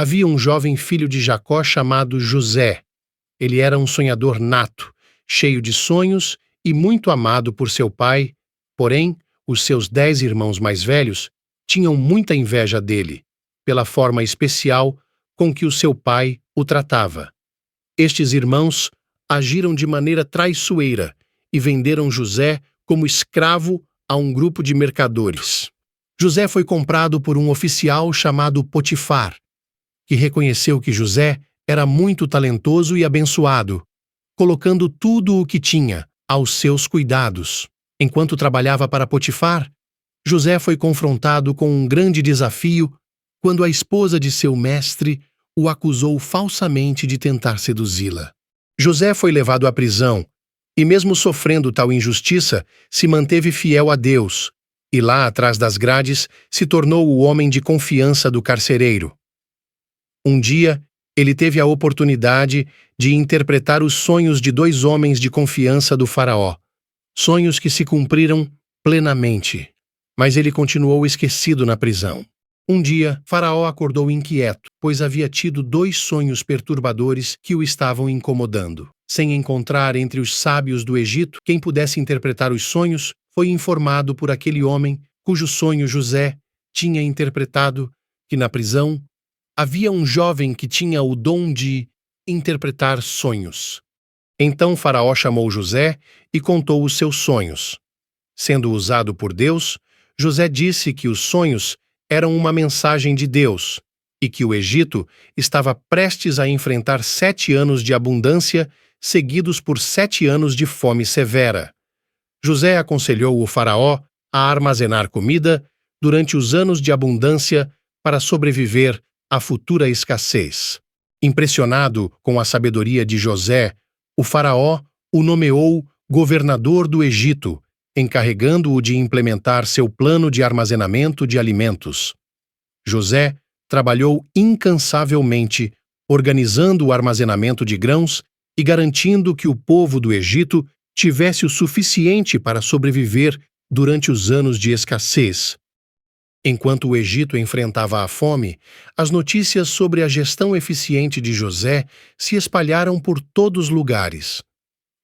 Havia um jovem filho de Jacó chamado José. Ele era um sonhador nato, cheio de sonhos e muito amado por seu pai, porém, os seus 10 irmãos mais velhos tinham muita inveja dele, pela forma especial com que o seu pai o tratava. Estes irmãos agiram de maneira traiçoeira e venderam José como escravo a um grupo de mercadores. José foi comprado por um oficial chamado Potifar, que reconheceu que José era muito talentoso e abençoado, colocando tudo o que tinha aos seus cuidados. Enquanto trabalhava para Potifar, José foi confrontado com um grande desafio quando a esposa de seu mestre o acusou falsamente de tentar seduzi-la. José foi levado à prisão e, mesmo sofrendo tal injustiça, se manteve fiel a Deus e lá atrás das grades se tornou o homem de confiança do carcereiro. Um dia, ele teve a oportunidade de interpretar os sonhos de 2 homens de confiança do faraó, sonhos que se cumpriram plenamente, mas ele continuou esquecido na prisão. Um dia, Faraó acordou inquieto, pois havia tido 2 sonhos perturbadores que o estavam incomodando. Sem encontrar entre os sábios do Egito quem pudesse interpretar os sonhos, foi informado por aquele homem cujo sonho José tinha interpretado que na prisão havia um jovem que tinha o dom de interpretar sonhos. Então Faraó chamou José e contou os seus sonhos. Sendo usado por Deus, José disse que os sonhos eram uma mensagem de Deus e que o Egito estava prestes a enfrentar 7 anos de abundância seguidos por 7 anos de fome severa. José aconselhou o faraó a armazenar comida durante os anos de abundância para sobreviver à futura escassez. Impressionado com a sabedoria de José, o faraó o nomeou governador do Egito, encarregando-o de implementar seu plano de armazenamento de alimentos. José trabalhou incansavelmente, organizando o armazenamento de grãos e garantindo que o povo do Egito tivesse o suficiente para sobreviver durante os anos de escassez. Enquanto o Egito enfrentava a fome, as notícias sobre a gestão eficiente de José se espalharam por todos os lugares.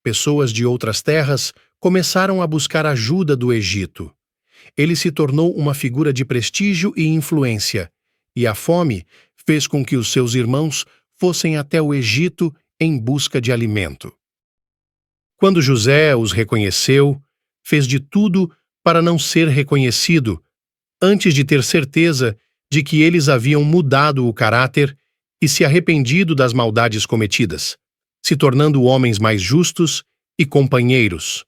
Pessoas de outras terras começaram a buscar ajuda do Egito. Ele se tornou uma figura de prestígio e influência, e a fome fez com que os seus irmãos fossem até o Egito em busca de alimento. Quando José os reconheceu, fez de tudo para não ser reconhecido, antes de ter certeza de que eles haviam mudado o caráter e se arrependido das maldades cometidas, se tornando homens mais justos e companheiros.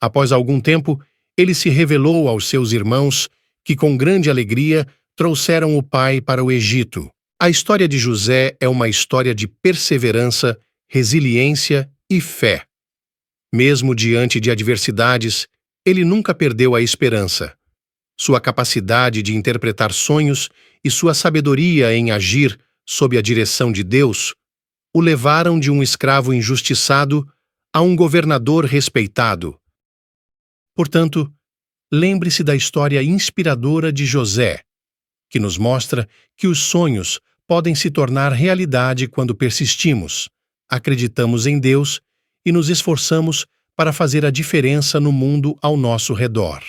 Após algum tempo, ele se revelou aos seus irmãos, que com grande alegria trouxeram o pai para o Egito. A história de José é uma história de perseverança, resiliência e fé. Mesmo diante de adversidades, ele nunca perdeu a esperança. Sua capacidade de interpretar sonhos e sua sabedoria em agir sob a direção de Deus o levaram de um escravo injustiçado a um governador respeitado. Portanto, lembre-se da história inspiradora de José, que nos mostra que os sonhos podem se tornar realidade quando persistimos, acreditamos em Deus e nos esforçamos para fazer a diferença no mundo ao nosso redor.